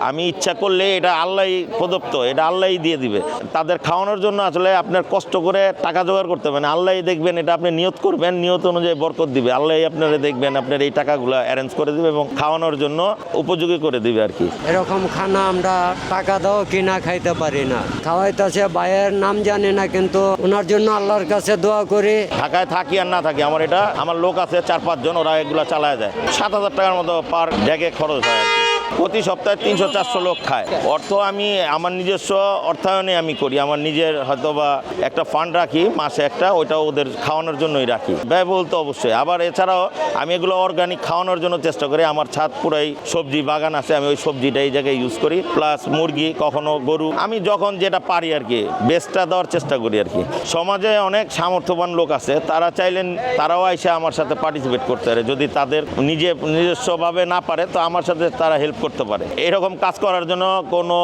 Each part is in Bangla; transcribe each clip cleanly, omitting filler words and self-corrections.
আমি ইচ্ছা করলে এটা আল্লাহ প্রদত্ত, এটা আল্লাহই দিয়ে দিবে। তাদের খাওয়ানোর জন্য আসলে আপনার কষ্ট করে টাকা জোগাড় করতে হবে না, আল্লাহই দেখবেন, এটা আপনি নিয়ত করবেন, নিয়ত অনুযায়ী বরকত দিবে, আল্লাহই আপনারা দেখবেন আপনার এই টাকাগুলো অ্যারেঞ্জ করে দিবে এবং খাওয়ানোর জন্য উপযোগী করে দিবে আর কি। এরকম খানা আমরা টাকা দাও কিনা খাইতে পারি না, খাওয়াইতেছে ভাইয়ের নাম জানি না, কিন্তু ওনার জন্য আল্লাহর কাছে দোয়া করি। ঢাকায় থাকি আর না থাকি, আমার লোক আছে 4-5 জন, ওরা এগুলো চালায় যায়। 7,000 টাকার মতো পার ডেকে খরচ হয় আর কি। প্রতি সপ্তাহে 300-400 লোক খায়। অর্থ আমি আমার নিজস্ব অর্থায়নে আমি করি, আমার নিজের হয়তো বা একটা ফান্ড রাখি মাসে একটা, ওইটা ওদের খাওয়ানোর জন্যই রাখি। ব্যয়বহুল তো অবশ্যই। আবার এছাড়াও আমি এগুলো অর্গানিক খাওয়ানোর জন্য চেষ্টা করি। আমার ছাদ পুরাই সবজি বাগান আছে, আমি ওই সবজিটা এই জায়গায় ইউজ করি, প্লাস মুরগি, কখনো গরু, আমি যখন যেটা পারি আর কি বেস্টটা দেওয়ার চেষ্টা করি আর কি। সমাজে অনেক সামর্থ্যবান লোক আছে, তারা চাইলেন তারাও এসে আমার সাথে পার্টিসিপেট করতে পারে। যদি তাদের নিজস্বভাবে না পারে তো আমার সাথে তারা হেল্প করতে পারে। এরকম কাজ করার জন্য কোনো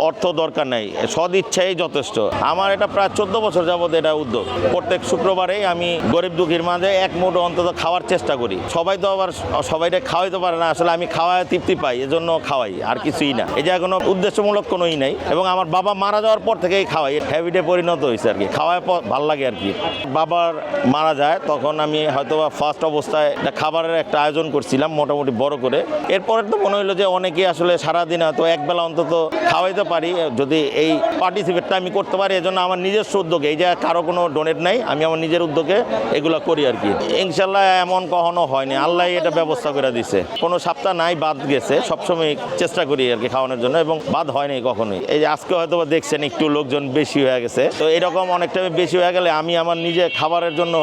অর্থ দরকার নেই, সদ ইচ্ছাই যথেষ্ট। আমার এটা প্রায় 14 বছর যাবত এটা উদ্যোগ। প্রত্যেক শুক্রবারেই আমি গরিব দুঃখীর মাঝে এক মুঠ অন্তত খাওয়ার চেষ্টা করি। সবাই তো আবার সবাইটা খাওয়াইতে পারে না, আসলে আমি খাওয়ায় তৃপ্তি পাই, এজন্য খাওয়াই, আর কিছুই না। এই যে কোনো উদ্দেশ্যমূলক কোনোই নাই। এবং আমার বাবা মারা যাওয়ার পর থেকেই খাওয়াই, হ্যাবিটে পরিণত হয়েছে আর কি, খাওয়ায় ভাল লাগে আর কি। বাবার মারা যায় তখন আমি হয়তো ফার্স্ট অবস্থায় খাবারের একটা আয়োজন করছিলাম মোটামুটি বড় করে। এরপরে তো মনে হলো যে অনেকেই আসলে সারাদিন হয়তো একবেলা অন্তত খাওয়াইতে পারি, যদি এই পার্টিসিপেটটা আমি করতে পারি। এজন্য আমার নিজস্ব উদ্যোগে, এই যে কারো কোনো ডোনেট নাই, আমি আমার নিজের উদ্যোগে এগুলো করি আর কি। ইনশাল্লাহ এমন কখনো হয়নি, আল্লাহ এটা ব্যবস্থা করে দিছে। কোনো সপ্তাহ নাই বাদ গেছে, সবসময় চেষ্টা করি আর কি খাওয়ানোর জন্য, এবং বাদ হয়নি কখনোই। এই যে আজকে হয়তো দেখছেন একটু লোকজন বেশি হয়ে গেছে, তো এরকম অনেকটা বেশি হয়ে গেলে আমি আমার নিজে খাবারের জন্য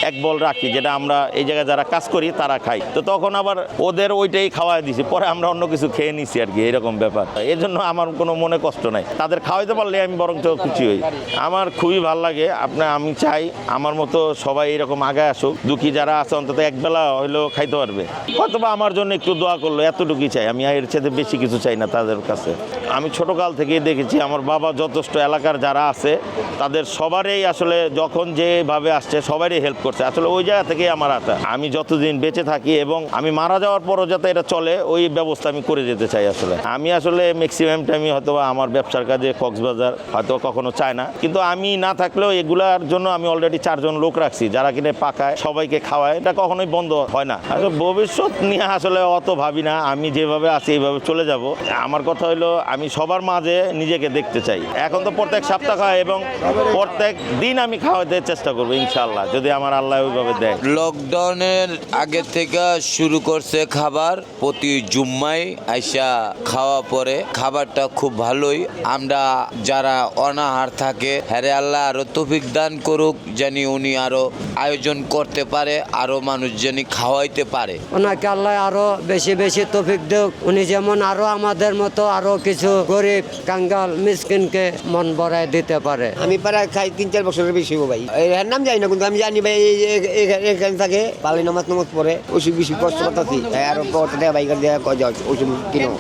এক বল রাখি, যেটা আমরা এই জায়গায় যারা কাজ করি তারা খাই। তো তখন আবার ওদের ওইটাই খাওয়াই দিছি, পরে আমরা অন্য কিছু খেয়ে নিছি আর কি, এরকম ব্যাপার। এর জন্য আমার কোনো মনে কষ্ট নাই, তাদের খাওয়াইতে পারলে আমি বরঞ্চ খুশি হই। আমার খুবই ভালো লাগে। আমি চাই আমার মতো সবাই এরকম আগায় আসুক, দুঃখী যারা আছে অন্তত একবেলা হইলেও খাইতে পারবে। হয়তোবা আমার জন্য একটু দোয়া করলো, এতটুকুই চাই আমি, এর চেয়ে বেশি কিছু চাই না তাদের কাছে। আমি ছোটকাল থেকেই দেখেছি আমার বাবা যথেষ্ট এলাকার যারা আছে তাদের সবারই আসলে যখন যেভাবে আসছে সবারই হেল্প করছে, আসলে ওই জায়গা থেকেই আমার আসা। আমি যতদিন বেঁচে থাকি এবং আমি মারা যাওয়ার পরও যাতে এটা চলে ওই ব্যবস্থা আমি করে যেতে চাই। আমি আসলে ম্যাক্সিমাম টাইমই হয়তো আমার ব্যবসার কাজে কক্সবাজার হয়তো কখনো চায় না, কিন্তু আমি না থাকলেও এগুলার জন্য আমি অলরেডি 4 জন লোক রাখছি যারা কিনে পাকায় সবাইকে খাওয়ায়, এটা কখনোই বন্ধ হয় না। আসলে ভবিষ্যৎ নিয়ে আসলে অত ভাবি না, আমি যেভাবে আছি এইভাবে চলে যাব। আমার কথা হলো আমি সবার মাঝে নিজেকে দেখতে চাই। এখন তো প্রত্যেক সপ্তাহ খাওয়াই এবং প্রত্যেক দিন আমি খাওয়াতে চেষ্টা করবো ইনশাআল্লাহ, যদি আমার আল্লাহ ওইভাবে দেয়। লকডাউনের আগে থেকে শুরু করছে খাবার, প্রতি জুম্মায় আইসা খাওয়া পরে খাবারটা খুব ভালোই। আমরা যারা অনাহার থাকে হ্যারে আল্লাহ আরো তৌফিক দান করুক, জানি উনি আরো আয়োজন করতে পারে, আরো মানুষ জানি খাওয়াইতে পারে। ওনাকে আল্লাহ আরো বেশি বেশি তৌফিক দেখ, উনি যেমন আরো আমাদের মতো আরো কিছু গরিব কাঙ্গাল মিসকিনকে মন ভরায় দিতে পারে। আমি প্রায় খাই 3-4 বছরের বেশি হবো ভাই, এর নাম জানি না, কিন্তু আমি জানি ভাই এখানে থাকে পালি নামাজ পরে ওষুধ বেশি কষ্ট করতেছি, আরো পর দেয় বাইকার দেওয়া ওষুধ কিনো।